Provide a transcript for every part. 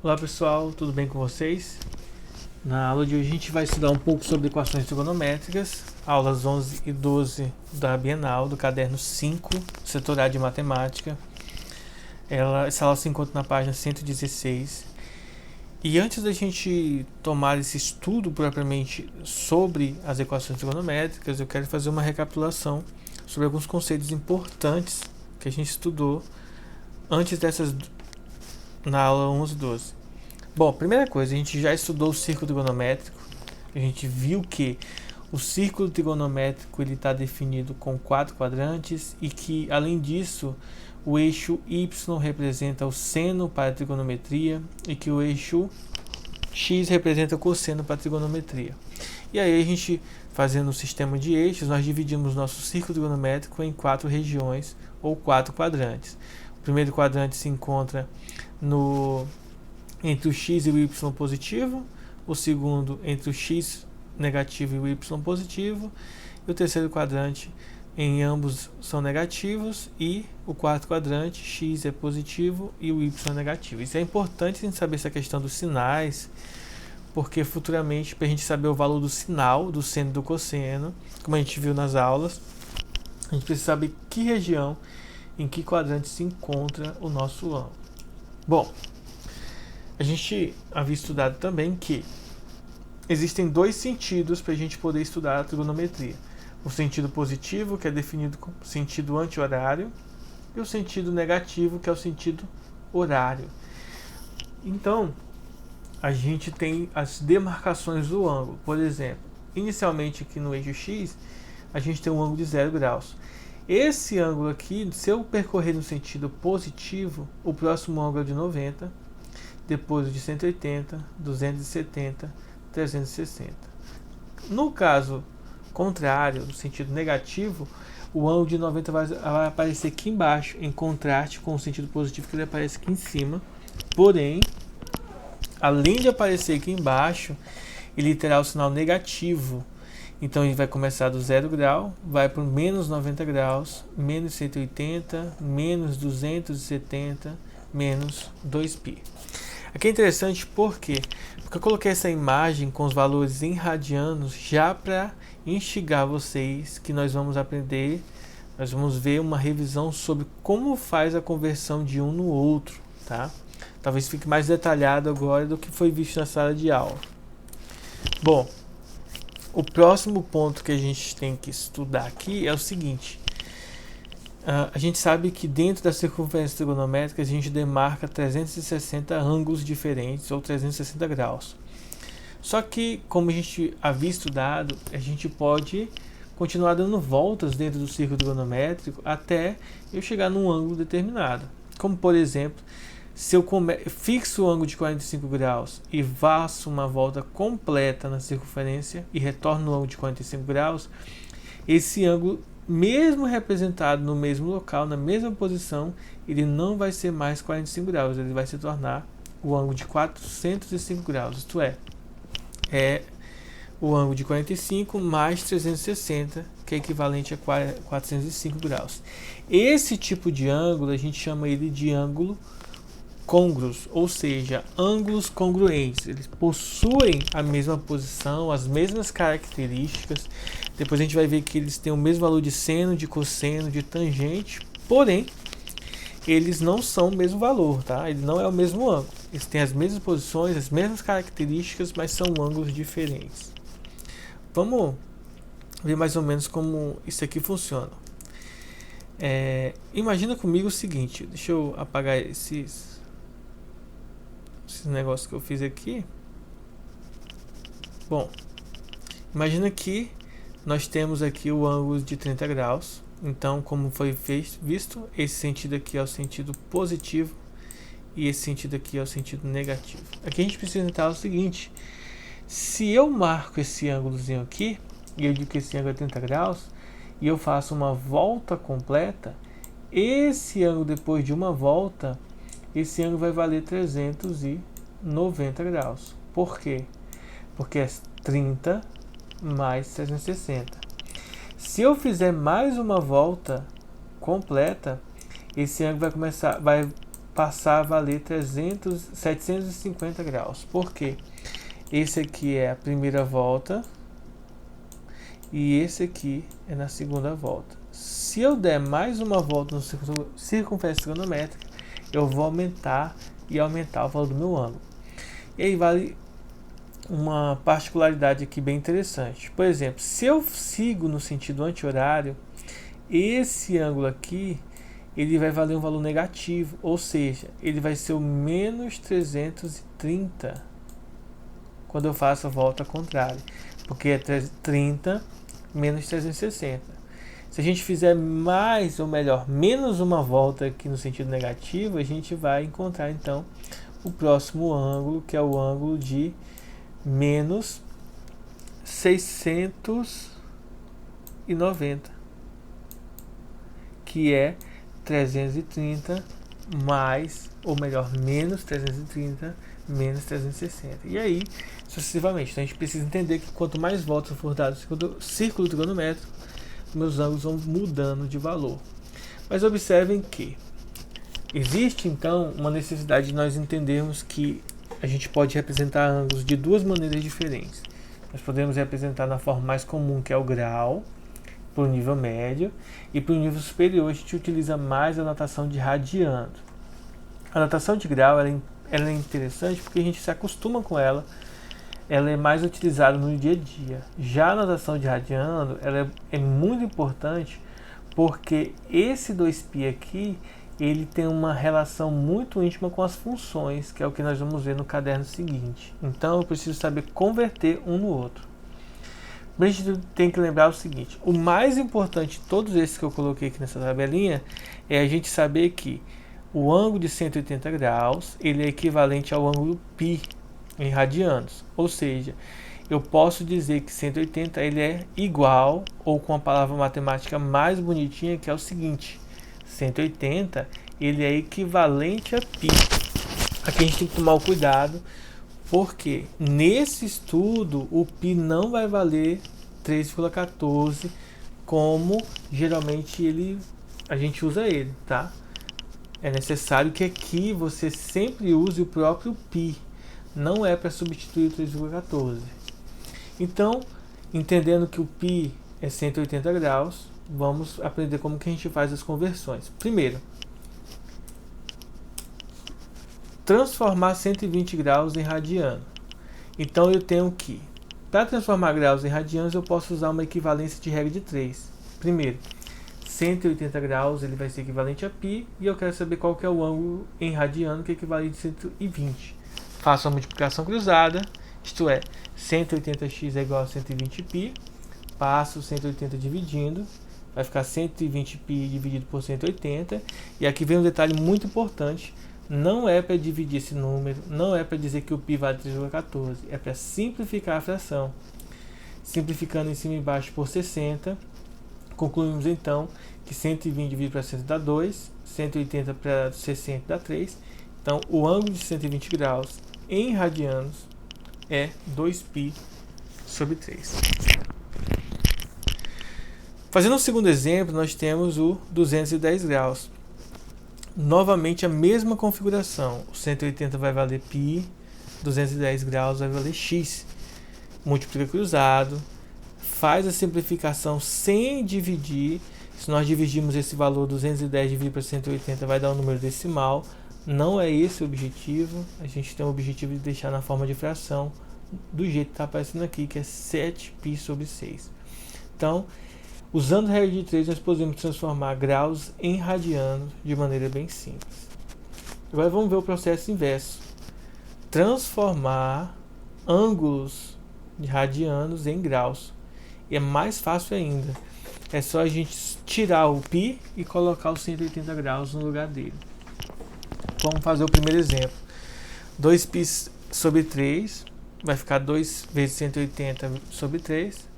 Olá pessoal, tudo bem com vocês? Na aula de hoje a gente vai estudar um pouco sobre equações trigonométricas, aulas 11 e 12 da Bienal, do caderno 5, setor A de matemática. Essa aula se encontra na página 116. E antes da gente tomar esse estudo propriamente sobre as equações trigonométricas, eu quero fazer uma recapitulação sobre alguns conceitos importantes que a gente estudou antes dessas na aula 11 e 12. Bom, primeira coisa, a gente já estudou o círculo trigonométrico. A gente viu que o círculo trigonométrico está definido com 4 quadrantes e que, além disso, o eixo Y representa o seno para a trigonometria e que o eixo X representa o cosseno para a trigonometria. E aí a gente, fazendo o sistema de eixos, nós dividimos nosso círculo trigonométrico em 4 regiões ou 4 quadrantes. O primeiro quadrante se encontra entre o x e o y positivo, o segundo entre o x negativo e o y positivo, e o terceiro quadrante em ambos são negativos, e o quarto quadrante x é positivo e o y é negativo. Isso é importante a gente saber essa questão dos sinais, porque futuramente, para a gente saber o valor do sinal, do seno e do cosseno, como a gente viu nas aulas, a gente precisa saber que região, em que quadrante se encontra o nosso ângulo. Bom, a gente havia estudado também que existem 2 sentidos para a gente poder estudar a trigonometria. O sentido positivo, que é definido como sentido anti-horário, e o sentido negativo, que é o sentido horário. Então, a gente tem as demarcações do ângulo. Por exemplo, inicialmente aqui no eixo X, a gente tem um ângulo de 0 graus. Esse ângulo aqui, se eu percorrer no sentido positivo, o próximo ângulo é de 90, depois de 180, 270, 360. No caso contrário, no sentido negativo, o ângulo de 90 vai aparecer aqui embaixo, em contraste com o sentido positivo, que ele aparece aqui em cima. Porém, além de aparecer aqui embaixo, ele terá o sinal negativo. Então ele vai começar do 0 grau, vai para menos 90 graus, menos 180, menos 270, menos 2π. Aqui é interessante porque eu coloquei essa imagem com os valores em radianos já para instigar vocês que nós vamos aprender, nós vamos ver uma revisão sobre como faz a conversão de um no outro, tá? Talvez fique mais detalhado agora do que foi visto na sala de aula. Bom, o próximo ponto que a gente tem que estudar aqui é o seguinte. A gente sabe que dentro da circunferência trigonométrica a gente demarca 360 ângulos diferentes, ou 360 graus. Só que, como a gente havia estudado, a gente pode continuar dando voltas dentro do círculo trigonométrico até eu chegar num ângulo determinado. Como, por exemplo, se eu fixo o ângulo de 45 graus e faço uma volta completa na circunferência e retorno no ângulo de 45 graus, esse ângulo, mesmo representado no mesmo local, na mesma posição, ele não vai ser mais 45 graus, ele vai se tornar o ângulo de 405 graus, isto é o ângulo de 45 mais 360, que é equivalente a 405 graus. Esse tipo de ângulo, a gente chama ele de ângulo côngruos, ou seja, ângulos congruentes. Eles possuem a mesma posição, as mesmas características. Depois a gente vai ver que eles têm o mesmo valor de seno, de cosseno, de tangente, porém, eles não são o mesmo valor, tá? Ele não é o mesmo ângulo. Eles têm as mesmas posições, as mesmas características, mas são ângulos diferentes. Vamos ver mais ou menos como isso aqui funciona. Imagina comigo o seguinte, deixa eu apagar esses negócios que eu fiz aqui. Bom, imagina que nós temos aqui o ângulo de 30 graus. Então, como foi visto, esse sentido aqui é o sentido positivo e esse sentido aqui é o sentido negativo. Aqui a gente precisa tentar o seguinte: se eu marco esse ângulozinho aqui, e eu digo que esse ângulo é 30 graus, e eu faço uma volta completa, esse ângulo, depois de uma volta, esse ângulo vai valer 390 graus. Por quê? Porque é 30 mais 360. Se eu fizer mais uma volta completa, esse ângulo vai passar a valer 750 graus. Por quê? Esse aqui é a primeira volta e esse aqui é na segunda volta. Se eu der mais uma volta no circunferência trigonométrica, eu vou aumentar o valor do meu ângulo. E aí vale uma particularidade aqui bem interessante. Por exemplo, se eu sigo no sentido anti-horário, esse ângulo aqui ele vai valer um valor negativo, ou seja, ele vai ser o menos 330 quando eu faço a volta contrária, porque é 30 menos 360. Se a gente fizer mais, ou melhor, menos uma volta aqui no sentido negativo, a gente vai encontrar então o próximo ângulo, que é o ângulo de menos 690, que é 330 mais, ou melhor, menos 330 menos 360. E aí, sucessivamente. Então a gente precisa entender que quanto mais voltas for dado no círculo trigonométrico, meus ângulos vão mudando de valor. Mas observem que existe então uma necessidade de nós entendermos que a gente pode representar ângulos de duas maneiras diferentes. Nós podemos representar na forma mais comum, que é o grau, para o nível médio, e para o nível superior a gente utiliza mais a notação de radiano. A notação de grau ela é interessante porque a gente se acostuma com ela, ela é mais utilizada no dia a dia. Já a notação de radiano ela é muito importante porque esse 2π aqui ele tem uma relação muito íntima com as funções, que é o que nós vamos ver no caderno seguinte. Então eu preciso saber converter um no outro. Mas a gente tem que lembrar o seguinte: o mais importante de todos esses que eu coloquei aqui nessa tabelinha é a gente saber que o ângulo de 180 graus ele é equivalente ao ângulo π em radianos. Ou seja, eu posso dizer que 180 ele é igual, ou com a palavra matemática mais bonitinha, que é o seguinte: 180 ele é equivalente a π. Aqui a gente tem que tomar o cuidado, porque nesse estudo o π não vai valer 3,14 como geralmente a gente usa ele, tá? É necessário que aqui você sempre use o próprio π, não é para substituir o 3,14. Então, entendendo que o π é 180 graus, vamos aprender como que a gente faz as conversões. Primeiro, transformar 120 graus em radiano. Então eu tenho que, para transformar graus em radianos, eu posso usar uma equivalência de regra de 3. Primeiro, 180 graus ele vai ser equivalente a π, e eu quero saber qual que é o ângulo em radiano que é equivalente a 120. Faço a multiplicação cruzada, isto é, 180x é igual a 120π, passo 180 dividindo, vai ficar 120π dividido por 180, e aqui vem um detalhe muito importante: não é para dividir esse número, não é para dizer que o π vale 3,14, é para simplificar a fração. Simplificando em cima e embaixo por 60, concluímos então que 120 dividido para 60 dá 2, 180 para 60 dá 3, então o ângulo de 120 graus em radianos é 2π sobre 3. Fazendo um segundo exemplo, nós temos o 210 graus. Novamente a mesma configuração, o 180 vai valer π, 210 graus vai valer x. Multiplica cruzado, faz a simplificação sem dividir. Se nós dividirmos esse valor 210 dividido por 180 vai dar um número decimal. Não é esse o objetivo, a gente tem o objetivo de deixar na forma de fração do jeito que está aparecendo aqui, que é 7π sobre 6. Então, usando a regra de 3, nós podemos transformar graus em radianos de maneira bem simples. Agora vamos ver o processo inverso. Transformar ângulos de radianos em graus. E é mais fácil ainda. É só a gente tirar o π e colocar os 180 graus no lugar dele. Vamos fazer o primeiro exemplo. 2π sobre 3 vai ficar 2 vezes 180 sobre 3,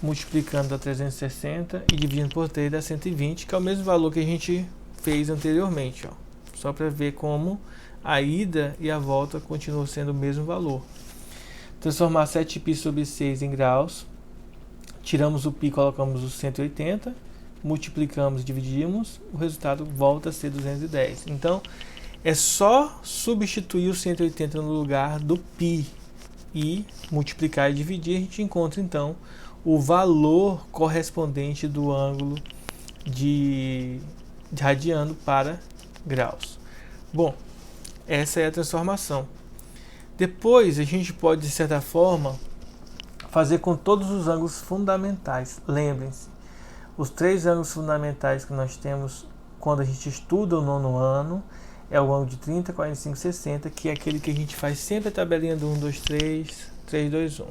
multiplicando dá 360 e dividindo por 3 dá 120, que é o mesmo valor que a gente fez anteriormente, ó. Só para ver como a ida e a volta continuam sendo o mesmo valor. Transformar 7π sobre 6 em graus, tiramos o π e colocamos os 180, multiplicamos e dividimos, o resultado volta a ser 210. Então, É só substituir o 180 no lugar do π e multiplicar e dividir, a gente encontra então o valor correspondente do ângulo de radiano para graus. Bom, essa é a transformação. Depois a gente pode, de certa forma, fazer com todos os ângulos fundamentais. Lembrem-se, os 3 ângulos fundamentais que nós temos quando a gente estuda o 9º ano é o ângulo de 30, 45, 60, que é aquele que a gente faz sempre a tabelinha do 1, 2, 3, 3, 2, 1.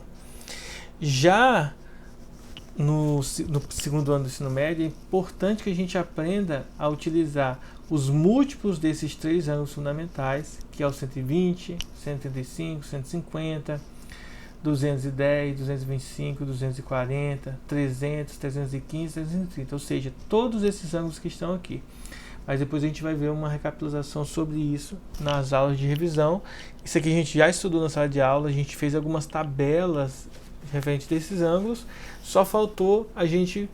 Já no segundo ano do ensino médio, é importante que a gente aprenda a utilizar os múltiplos desses 3 ângulos fundamentais, que é o 120, 135, 150, 210, 225, 240, 300, 315, 330, ou seja, todos esses ângulos que estão aqui. Mas depois a gente vai ver uma recapitulação sobre isso nas aulas de revisão. Isso aqui a gente já estudou na sala de aula, a gente fez algumas tabelas referente desses ângulos, só faltou a gente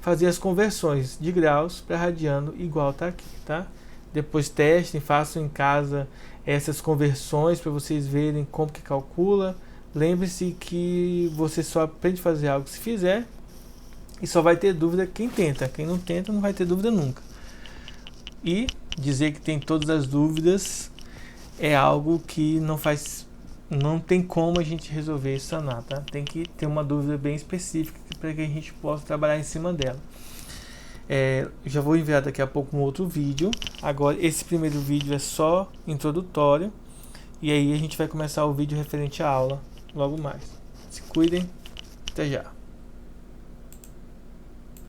fazer as conversões de graus para radiano igual tá aqui, tá? Depois testem, façam em casa essas conversões para vocês verem como que calcula. Lembre-se que você só aprende a fazer algo se fizer, e só vai ter dúvida quem tenta. Quem não tenta não vai ter dúvida nunca. E dizer que tem todas as dúvidas é algo que não tem como a gente resolver e sanar, tá? Tem que ter uma dúvida bem específica para que a gente possa trabalhar em cima dela. Já vou enviar daqui a pouco um outro vídeo. Agora, esse primeiro vídeo é só introdutório, e aí a gente vai começar o vídeo referente à aula logo mais. Se cuidem, até já.